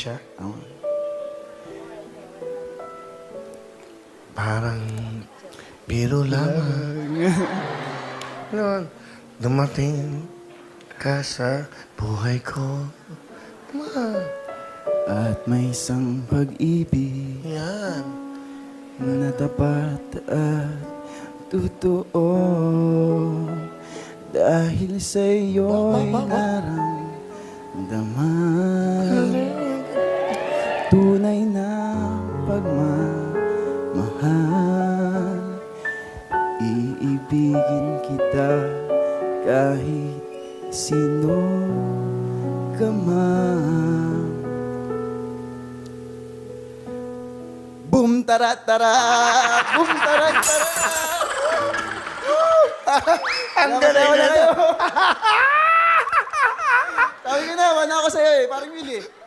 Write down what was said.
siya. Parang biro lamang. Noon, dumating ka sa buhay ko. At may isang pag-ibig Yan. na tapat at totoo. Dahil sa iyo'y naramdaman tunay na pagmamahal. Iibigin kita kahit sino ka man. Boom taratara, boom taratara. Ang galing na to. Sabi ko na, wala ako sa'yo eh, parang Willie.